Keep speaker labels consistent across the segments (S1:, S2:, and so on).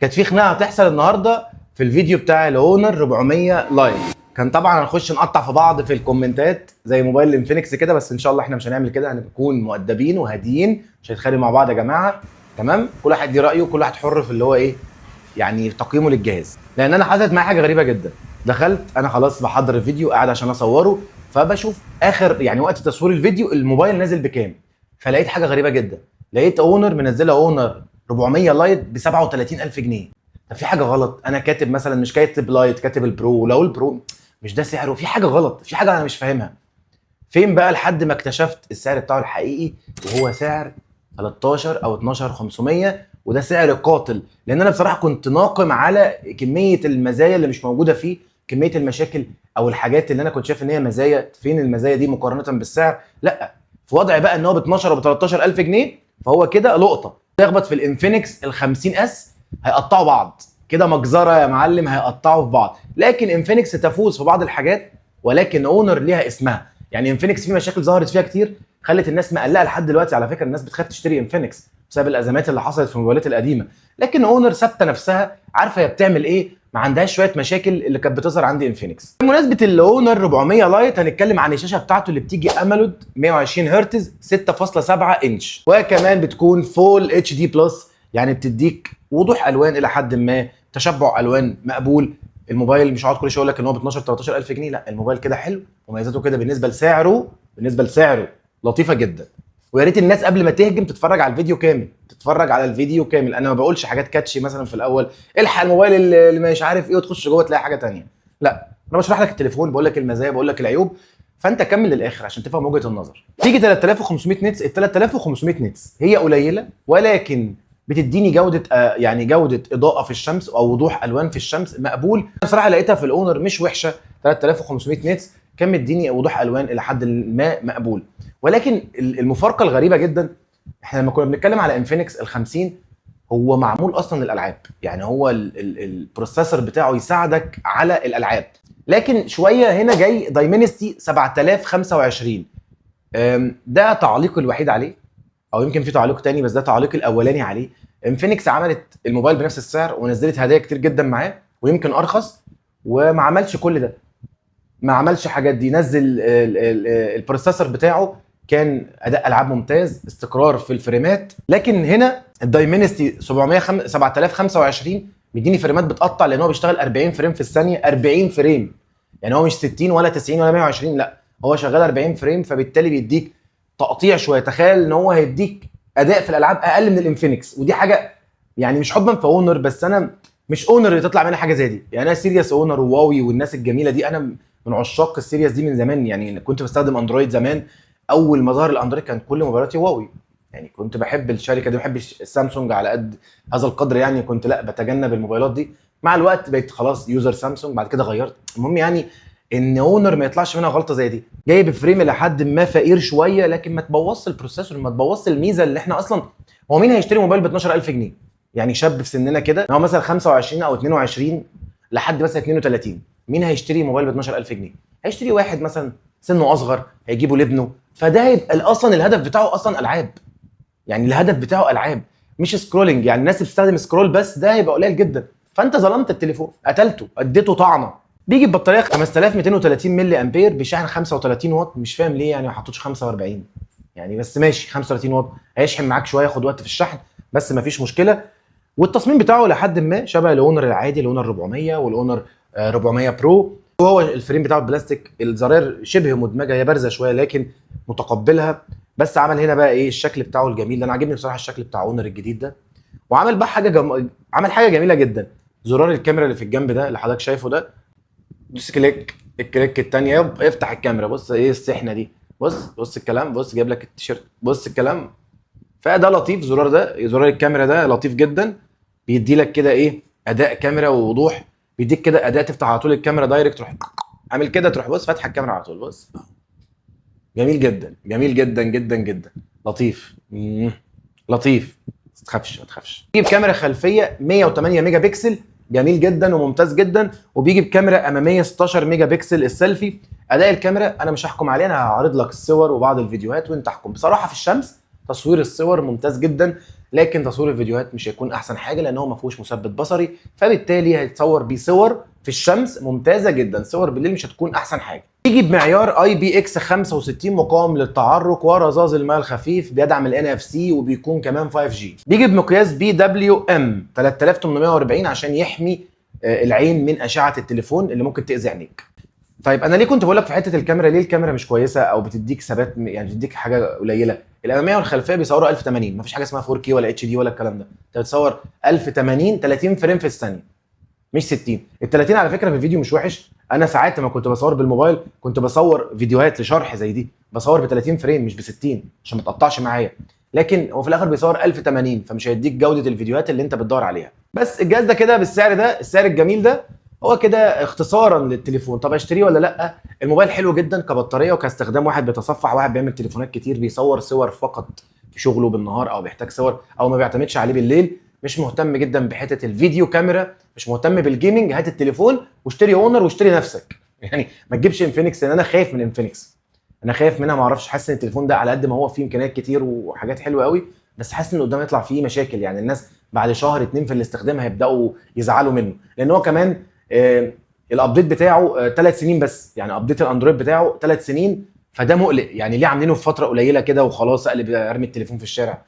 S1: كانت في خناقه هتحصل النهارده في الفيديو بتاع الاونر 400 لايف. كان طبعا هنخش نقطع في بعض في الكومنتات زي موبايل الانفينكس كده، بس ان شاء الله احنا مش هنعمل كده، هنكون مؤدبين وهاديين، مش هنتخانق مع بعض يا جماعه. تمام، كل واحد ليه رايه وكل واحد حر في اللي هو ايه يعني تقييمه للجهاز. لان انا حصلت معايا حاجه غريبه جدا. دخلت انا خلاص بحضر الفيديو قاعد عشان اصوره، فبشوف اخر يعني وقت تصوير الفيديو الموبايل نازل بكام. فلقيت حاجه غريبه جدا، لقيت اونر منزله اونر 400 لايت ب 37000 جنيه. طب في حاجه غلط، انا كاتب مثلا مش كاتب لايت، كاتب البرو، ولو البرو مش ده سعره، في حاجه غلط، في حاجه انا مش فاهمها. فين بقى لحد ما اكتشفت السعر بتاعه الحقيقي، وهو سعر 13 او 12500، وده سعر قاتل. لان انا بصراحه كنت ناقم على كميه المزايا اللي مش موجوده فيه، كميه المشاكل او الحاجات اللي انا كنت شايف ان هي مزايا. فين المزايا دي مقارنه بالسعر؟ لا. في وضع بقى ان هو ب 12 وب 13000 جنيه، فهو كده لقطه يخبط في الانفينكس ال 50 اس، هيقطعوا بعض كده مجزره يا معلم، هيقطعوا في بعض. لكن انفينكس تفوز في بعض الحاجات، ولكن اونر ليها اسمها. يعني انفينكس في مشاكل ظهرت فيها كتير خلت الناس مقلقه لحد دلوقتي. على فكره الناس بتخاف تشتري انفينكس بسبب الازمات اللي حصلت في الموبايلات القديمه، لكن اونر ثابته نفسها، عارفه هي بتعمل ايه، ما عندهاش شويه مشاكل اللي كانت بتظهر عند انفينكس. بمناسبه الاونر 400 لايت، هنتكلم عن الشاشه بتاعته اللي بتيجي امولود 120 هرتز 6.7 انش، وكمان بتكون فول اتش دي بلس، يعني بتديك وضوح الوان الى حد ما، تشبع الوان مقبول. الموبايل مش هقعد كل شويه اقول لك ان هو ب 12 13000 جنيه، لا الموبايل كده حلو، مميزاته كده بالنسبه لسعره لطيفه جدا. ويا ريت الناس قبل ما تهجم تتفرج على الفيديو كامل، انا ما بقولش حاجات كاتشي مثلا في الاول، الحق الموبايل اللي مش عارف ايه وتخش جوه تلاقي حاجه تانية. لا، انا بشرح لك التليفون، بقول لك المزايا، بقول لك العيوب، فانت كمل للاخر عشان تفهم وجهه النظر. تيجي 3500 نتس، ال 3500 نتس هي قليله، ولكن بتديني جوده يعني جوده اضاءه في الشمس او وضوح الوان في الشمس مقبول. انا بصراحه لقيتها في الاونر مش وحشه. 3500 نتس كان مديني وضوح الوان الى حد ما مقبول. ولكن المفارقه الغريبه جدا، احنا لما كنا بنتكلم على انفينكس ال 50 هو معمول اصلا للالعاب، يعني هو البروسيسور بتاعه يساعدك على الالعاب. لكن شويه هنا جاي دايمنستي 7025، ده تعليق الوحيد عليه، او يمكن في تعليق تاني بس ده تعليق الاولاني عليه. انفينكس عملت الموبايل بنفس السعر ونزلت هدايا كتير جدا معاه ويمكن ارخص، وما عملش كل ده، ما عملش حاجات دي. نزل البروسيسور بتاعه كان اداء العاب ممتاز، استقرار في الفريمات. لكن هنا الدايمنستي 7025 بيديني فريمات بتقطع، لان هو بيشتغل 40 فريم في الثانيه، 40 فريم، يعني هو مش 60 ولا 90 ولا 120، لا هو شغال 40 فريم، فبالتالي بيديك تقطيع شويه. تخيل ان هو هيديك اداء في الالعاب اقل من الانفينكس، ودي حاجه يعني مش حبا في اونر، بس انا مش اونر اللي تطلع منها حاجه زي دي. يعني انا سيريس اونر وواوي والناس الجميله دي، انا من عشاق السيريس دي من زمان. يعني كنت بستخدم اندرويد زمان، اول ما ظهر الاندرويد كان كل موبايلاتي واوي، يعني كنت بحب الشركه دي، بحب السامسونج على قد هذا القدر، يعني كنت لا بتجنب الموبايلات دي. مع الوقت بقيت خلاص يوزر سامسونج، بعد كده غيرت. المهم يعني ان اونر ما يطلعش منها غلطه زي دي، جايب فريم لحد ما فقير شويه، لكن ما تبوظش البروسيسور، ما تبوظش الميزه اللي احنا اصلا. هو مين هيشتري موبايل ب 12000 جنيه؟ يعني شاب في سننا كده، هو مثلا 25 او 22 لحد مثلا 32، مين هيشتري موبايل ب 12000 جنيه؟ هيشتري واحد مثلا سنه اصغر هيجيبه لابنه، فده هيبقى اصلا الهدف بتاعه اصلا العاب، يعني الهدف بتاعه العاب مش سكرولنج. يعني الناس اللي بتستخدم سكرول بس ده هيبقى قليل جدا، فانت ظلمت التليفون، قتلته، اديته طعنه. بيجي ببطاريه 5230 ملي امبير بشحن 35 واط، مش فاهم ليه يعني ما حطوش 45 يعني، بس ماشي 35 واط هيشحن معاك شويه، ياخد وقت في الشحن بس مفيش مشكله. والتصميم بتاعه لحد ما شبه الاونر العادي، الاونر 400 والاونر 400 برو. وهو الفريم بتاعه بلاستيك، الزراير شبه مدمجه، هي بارزه شويه لكن متقبلها. بس عمل هنا بقى ايه الشكل بتاعه الجميل ده، انا عاجبني بصراحه الشكل بتاع اونر الجديد ده. وعمل بقى عمل حاجه جميله جدا، زرار الكاميرا اللي في الجنب ده اللي حضرتك شايفه ده، دوس كليك، الكليك الثانيه يب افتح الكاميرا. بص ايه السحنه دي، بص الكلام، بص جايب لك التيشيرت، بص الكلام. فده لطيف، زرار الكاميرا ده لطيف جدا، بيدي لك كده ايه اداء كاميرا ووضوح، بيديك كده اداء تفتح على طول الكاميرا دايركت، تروح عامل كده تروح بص فاتح الكاميرا على طول. بص جميل جدا، جميل جدا جدا جدا، لطيف. لطيف، ما تخافش. بيجي بكاميرا خلفيه 108 ميجا بكسل، جميل جدا وممتاز جدا. وبيجي بكاميرا اماميه 16 ميجا بكسل السيلفي. اداء الكاميرا انا مش هحكم عليه، انا هعرض لك الصور وبعض الفيديوهات وانت احكم. بصراحه في الشمس تصوير الصور ممتاز جدا، لكن تصوير الفيديوهات مش هيكون احسن حاجه لان هو ما فيهوش مثبت بصري، فبالتالي هيتصور بيه صور في الشمس ممتازه جدا، صور بالليل مش هتكون احسن حاجه. يجي بمعيار IPX 65 مقاوم للتعرق ورذاذ الماء الخفيف، بيدعم ال NFC وبيكون كمان 5G. بيجي بمقياس BWM 3840 عشان يحمي العين من اشعه التليفون اللي ممكن تاذي عينيك. طيب انا ليه كنت بقول لك في حته الكاميرا ليه الكاميرا مش كويسه او بتديك ثبات، يعني بتديك حاجه قليله؟ الاماميه والخلفيه بيصوروا 1080، مفيش حاجه اسمها 4K ولا HD ولا الكلام ده، انت بتصور 1080 30 فريم في الثانيه مش 60. ال 30 على فكره في الفيديو مش وحش، انا ساعات لما كنت بصور بالموبايل كنت بصور فيديوهات لشرح زي دي بصور ب 30 فريم مش ب 60 عشان ما تقطعش معايا، لكن هو في الاخر بيصور 1080 فمش هيديك جوده الفيديوهات اللي انت بتدور عليها. بس الجهاز ده كده بالسعر ده، السعر الجميل ده، هو كده اختصارا للتليفون. طب اشتريه ولا لا؟ الموبايل حلو جدا كبطاريه وكاستخدام، واحد بيتصفح، واحد بيعمل تليفونات كتير، بيصور صور فقط في شغله بالنهار او بيحتاج صور او ما بيعتمدش عليه بالليل، مش مهتم جدا بحته الفيديو كاميرا، مش مهتم بالجيمنج، هات التليفون واشتري اونر واشتري نفسك. يعني ما تجيبش انفينكس لان انا خايف من انفينكس، انا خايف منها، ما اعرفش، حاسس ان التليفون ده على قد ما هو فيه امكانيات كتير وحاجات حلوه قوي بس حاسس ان قدام يطلع فيه مشاكل، يعني الناس بعد شهر 2 في الاستخدام هيبداوا يزعلوا منه، لان هو كمان الابديت بتاعه 3 سنين بس، يعني ابديت الاندرويد بتاعه 3 سنين، فده مقلق، يعني ليه عاملينه في فتره قليله كده وخلاص اقلب ارمي التليفون في الشارع؟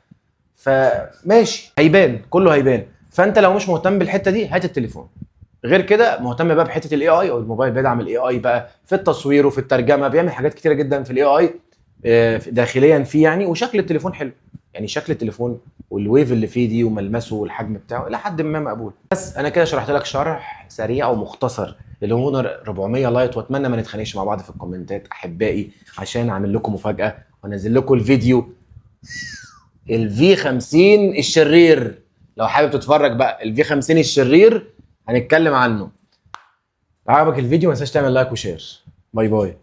S1: فماشي هيبان، كله هيبان. فانت لو مش مهتم بالحته دي هات التليفون، غير كده مهتم بقى بحته الاي اي، او الموبايل بيدعم الاي اي بقى في التصوير وفي الترجمه، بيعمل حاجات كتيره جدا في الاي اي داخليا فيه يعني، وشكل التليفون حلو، يعني شكل التليفون والويف اللي فيه دي وملمسه والحجم بتاعه الى حد ما مقبول. بس انا كده شرحت لك شرح سريع ومختصر للهونر 400 لايت، واتمنى ما نتخانقش مع بعض في الكومنتات احبائي، عشان اعمل لكم مفاجاه وانزل لكم الفيديو الفي 50 الشرير. لو حابب تتفرج بقى الفي 50 الشرير هنتكلم عنه. لو عجبك الفيديو ما تنساش تعمل لايك وشير. باي باي.